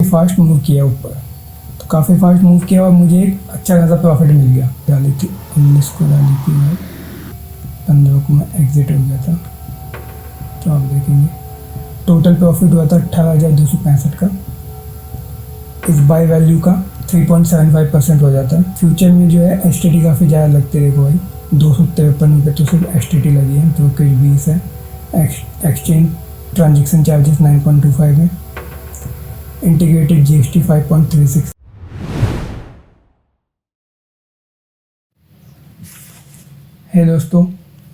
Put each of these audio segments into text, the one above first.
Fast move किया ऊपर, तो काफ़ी फास्ट मूव किया और मुझे एक अच्छा खासा प्रॉफिट मिल गया। डाली थी 19 को, डाली थी मैं 15 को, मैं एग्जिट हो गया था। तो आप देखेंगे टोटल प्रॉफिट हुआ था 18,265 का। इस बाय वैल्यू का 3.75% हो जाता है। फ्यूचर में जो है STT काफ़ी ज़्यादा लगते, देखो भाई 253 रुपये तो सिर्फ STT लगी है, तो कुछ 20 है। एक्सचेंज ट्रांजेक्शन चार्जेस 9.25 है। Integrated GST 5.36। हे दोस्तों,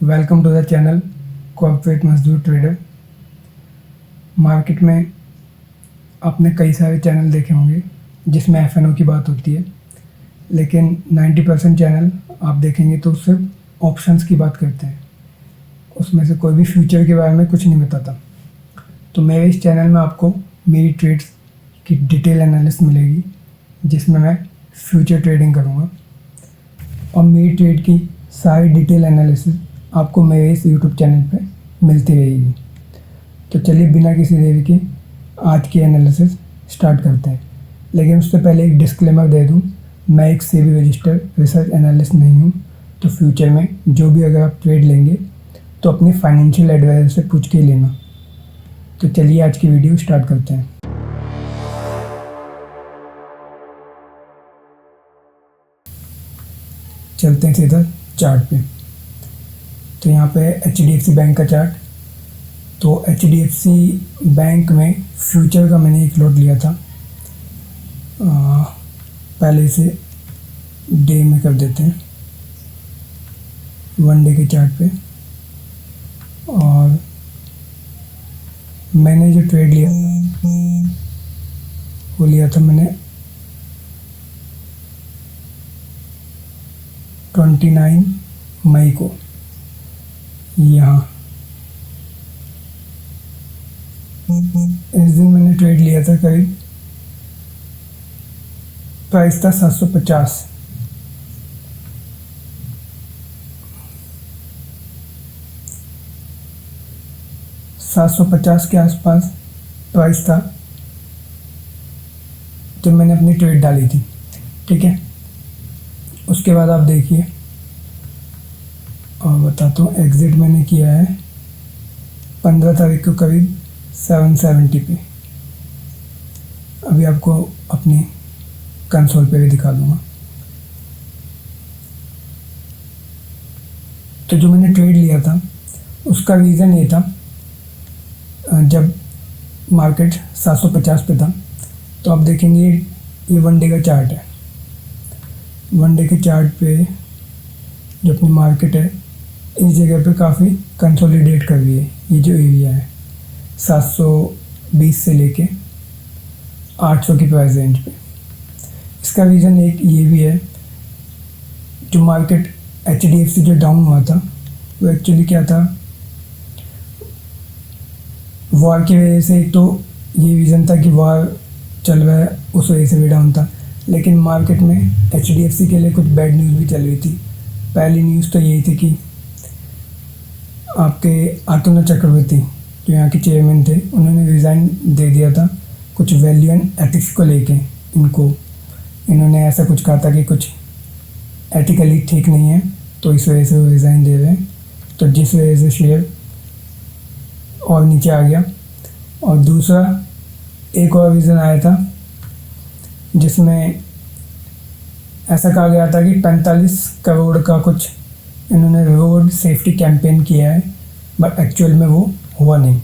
welcome to the channel corporate मजदूर ट्रेडर। मार्केट में आपने कई सारे चैनल देखे होंगे जिसमें FNO की बात होती है, लेकिन 90% चैनल आप देखेंगे तो सिर्फ ऑप्शंस की बात करते हैं। उसमें से कोई भी फ्यूचर के बारे में कुछ नहीं बताता। तो मेरे इस चैनल में आपको मेरी ट्रेड्स की डिटेल एनालिसिस मिलेगी, जिसमें मैं फ्यूचर ट्रेडिंग करूँगा, और मेरी ट्रेड की सारी डिटेल एनालिसिस आपको मेरे इस यूट्यूब चैनल पे मिलती रहेगी। तो चलिए बिना किसी देरी के आज की एनालिसिस स्टार्ट करते हैं। लेकिन उससे पहले एक डिस्क्लेमर दे दूं, मैं एक सेबी रजिस्टर्ड रिसर्च एनालिस्ट नहीं हूं। तो फ्यूचर में जो भी अगर आप ट्रेड लेंगे तो अपने फाइनेंशियल एडवाइजर से पूछ के ही लेना। तो चलिए आज की वीडियो स्टार्ट करते हैं। चलते हैं सीधा चार्ट पे। तो यहाँ पे HDFC बैंक का चार्ट। तो HDFC बैंक में फ्यूचर का मैंने एक लॉट लिया था। पहले इसे डे में कर देते हैं, 1 डे के चार्ट पे। और मैंने जो ट्रेड लिया था वो लिया था मैंने 29 मई को। यहाँ इस दिन मैंने ट्रेड लिया था, करीब प्राइस था 750। $750 के आसपास प्राइस था जब मैंने अपनी ट्रेड डाली थी, ठीक है। उसके बाद आप देखिए, और बताता हूँ, एग्ज़िट मैंने किया है 15 तारीख को करीब 770 पे। अभी आपको अपनी कंसोल पे भी दिखा दूँगा। तो जो मैंने ट्रेड लिया था उसका रीज़न ये था, जब मार्केट 750 पे था, तो आप देखेंगे ये 1 डे का चार्ट है। 1 डे के चार्ट पे जो अपनी मार्केट है, इस जगह पे काफ़ी कंसोलिडेट कर रही है। ये जो एरिया है 720 से लेके 800 की प्राइस रेंज पे। इसका रीज़न एक ये भी है, जो मार्केट HDFC जो डाउन हुआ था वो एक्चुअली क्या था, वॉर की वजह से। एक तो ये रीज़न था कि वॉर चल रहा है, उस वजह से भी डाउन था। लेकिन मार्केट में HDFC के लिए कुछ बैड न्यूज़ भी चल रही थी। पहली न्यूज़ तो यही थी कि आपके अतुल चक्रवर्ती जो यहाँ के चेयरमैन थे, उन्होंने रिज़ाइन दे दिया था कुछ वैल्यू एंड एथिक्स को लेके। इन्होंने ऐसा कुछ कहा था कि कुछ एथिकली ठीक नहीं है, तो इस वजह से वो रिज़ाइन दे रहे हैं। तो जिस वजह से शेयर और नीचे आ गया। और दूसरा एक और रीज़न आया था जिसमें ऐसा कहा गया था कि 45 करोड़ का कुछ इन्होंने रोड सेफ्टी कैंपेन किया है, बट एक्चुअल में वो हुआ नहीं।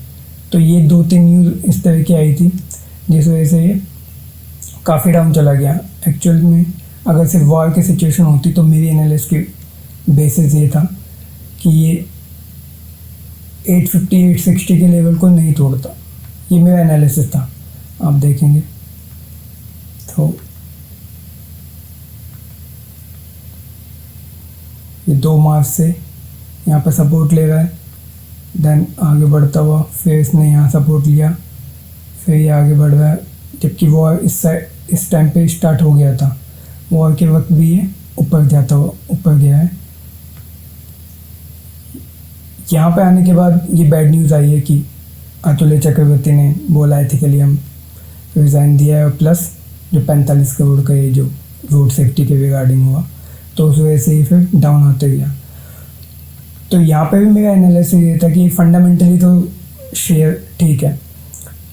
तो ये 2-3 न्यूज़ इस तरह की आई थी, जिस वजह से ये काफ़ी डाउन चला गया। एक्चुअल में अगर सिर्फ वॉर की सिचुएशन होती तो मेरी एनालिसिस की बेसिस ये था कि ये 850-860 के लेवल को नहीं तोड़ता। ये मेरा एनालिसिस था, आप देखेंगे। तो ये 2 मार्च से यहाँ पर सपोर्ट ले रहा है, देन आगे बढ़ता हुआ फिर इसने यहाँ सपोर्ट लिया, फिर ये आगे बढ़ रहा है। जबकि वॉर इस टाइम पे स्टार्ट हो गया था, वॉर के वक्त भी ये ऊपर जाता हुआ ऊपर गया है। यहाँ पे आने के बाद ये बैड न्यूज़ आई है कि अतुल चक्रवर्ती ने बोला एथिकली हम रिज़ाइन दिया है, और प्लस जो 45 करोड़ का ये जो रोड सेफ्टी के रिगार्डिंग हुआ, तो उस वजह से ही फिर डाउन होते गया। तो यहाँ पे भी मेरा एनालिसिस ये था कि फंडामेंटली तो शेयर ठीक है,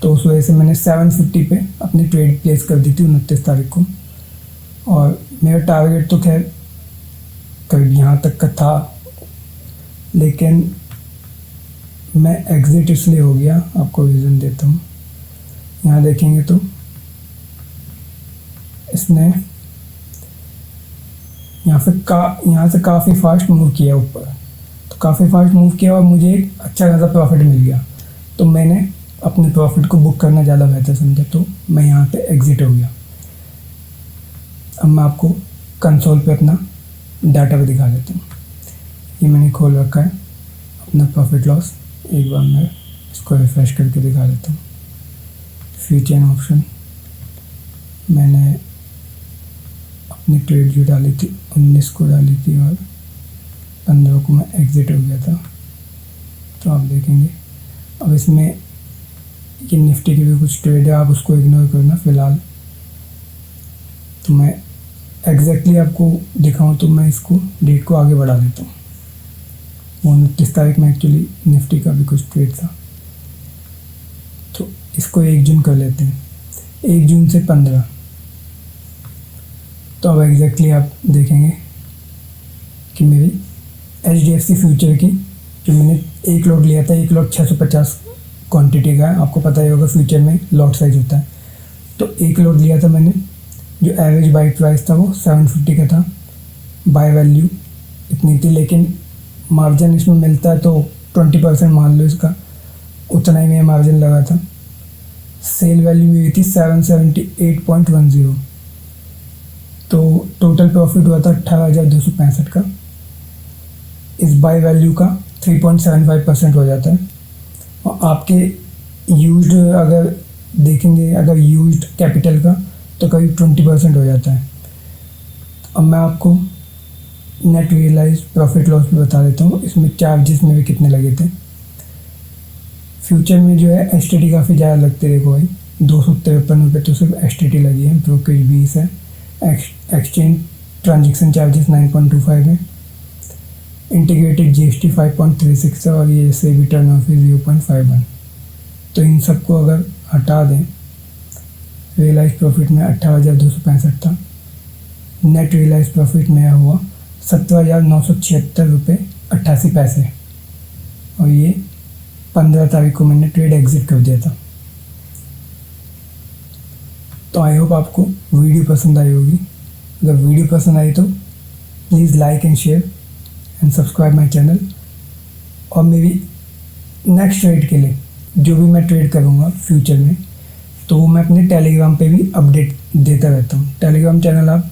तो उस वजह से मैंने 750 पे अपनी ट्रेड प्लेस कर दी थी 29 तारीख को। और मेरा टारगेट तो खैर करीब यहाँ तक का था, लेकिन मैं एग्ज़िट इसलिए हो गया, आपको रीज़न देता हूँ। यहाँ देखेंगे तो इसने यहाँ से काफ़ी फास्ट मूव किया ऊपर, तो काफ़ी फास्ट मूव किया और मुझे एक अच्छा खासा प्रॉफिट मिल गया। तो मैंने अपने प्रॉफिट को बुक करना ज़्यादा बेहतर समझा, तो मैं यहाँ पे एग्ज़िट हो गया। अब मैं आपको कंसोल पे अपना डाटा भी दिखा देता हूँ। ये मैंने खोल रखा है अपना प्रॉफिट लॉस। एक बार मैं इसको रिफ़्रेश करके दिखा देता हूँ। फ्यूचर एंड ऑप्शन मैंने अपनी ट्रेड जो डाली थी 19 को डाली थी और 15 को मैं एग्ज़िट हो गया था। तो आप देखेंगे अब इसमें ये निफ्टी की भी कुछ ट्रेड है, आप उसको इग्नोर करना फ़िलहाल। तो मैं एग्जैक्टली आपको दिखाऊं तो मैं इसको डेट को आगे बढ़ा देता हूँ। 29 तारीख में एक्चुअली निफ्टी का भी कुछ ट्रेड था, तो इसको 1 जून कर लेते हैं, 1 जून से 15। तो अब एग्जैक्टली आप देखेंगे कि मेरी HDFC फ्यूचर की जो मैंने एक लॉट लिया था, एक लॉट 650 क्वांटिटी का है, आपको पता ही होगा फ्यूचर में लॉट साइज होता है। तो एक लॉट लिया था मैंने, जो एवरेज बाई प्राइस था वो 750 का था, बाय वैल्यू इतनी थी, लेकिन मार्जिन इसमें मिलता है तो 20% मान लो इसका, उतना ही मैं मार्जिन लगा था। सेल वैल्यू हुई थी 778.10, तो टोटल प्रॉफिट हुआ था 18,265 का। इस बाय वैल्यू का 3.75% हो जाता है। और आपके यूज्ड अगर देखेंगे, अगर यूज्ड कैपिटल का तो करीब 20% हो जाता है। अब मैं आपको नेट रियलाइज प्रॉफिट लॉस भी बता देता हूँ, इसमें चार्जेस में भी कितने लगे थे। फ्यूचर में जो है STT काफ़ी ज़्यादा लगते, देखो भाई 253 रुपये तो सिर्फ STT लगी है, ब्रोकरेज 20 है, एक्सचेंज ट्रांजेक्शन चार्जेस 9.25 है, इंटीग्रेटेड GST 5.36 है, और ये सेबी टर्न ऑफ 0.51। तो इन सबको अगर हटा दें, रियलाइज प्रॉफिट में 18,265 था, नेट रियलाइज प्रॉफिट में हुआ 17,976 रुपये 88 पैसे, और ये 15 तारीख को मैंने ट्रेड एग्जिट कर दिया था। तो आई होप आपको वीडियो पसंद आई होगी। अगर वीडियो पसंद आई तो please like and share and subscribe my channel. और मेरी नेक्स्ट ट्रेड के लिए जो भी मैं ट्रेड करूँगा फ्यूचर में, तो वो मैं अपने टेलीग्राम पे भी अपडेट देता रहता हूँ। टेलीग्राम चैनल आप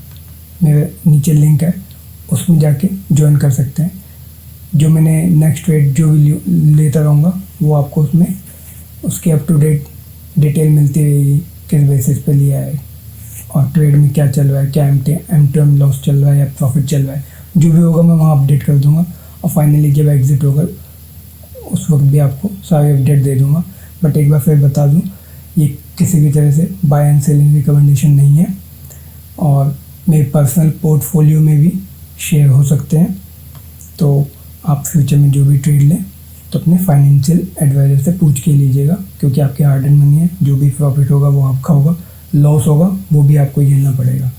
मेरे नीचे लिंक है, उसमें जाके ज्वाइन कर सकते हैं। जो मैंने नेक्स्ट ट्रेड जो भी लेता रहूँगा वो आपको उसमें उसकी अप टू डेट डिटेल मिलती रहेगी, किस बेसिस पे लिया है और ट्रेड में क्या चल रहा है, क्या एम लॉस चल रहा है या प्रॉफिट चल रहा है, जो भी होगा मैं वहाँ अपडेट कर दूँगा। और फाइनली जब एग्जिट होगा उस वक्त भी आपको सारे अपडेट दे दूँगा। बट एक बार फिर बता दूँ, ये किसी भी तरह से बाय एंड सेलिंग रिकमेंडेशन नहीं है, और मेरे पर्सनल पोर्टफोलियो में भी शेयर हो सकते हैं। तो आप फ्यूचर में जो भी ट्रेड लें तो अपने फाइनेंशियल एडवाइज़र से पूछ के लीजिएगा, क्योंकि आपके हार्ड एंड मनी है। जो भी प्रॉफिट होगा वो आपका होगा, लॉस होगा वो भी आपको झेलना पड़ेगा।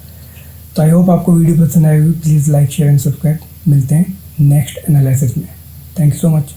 तो आई होप आपको वीडियो पसंद आएगी। Please like share and subscribe. मिलते हैं नेक्स्ट एनालिसिस में। Thank you so much.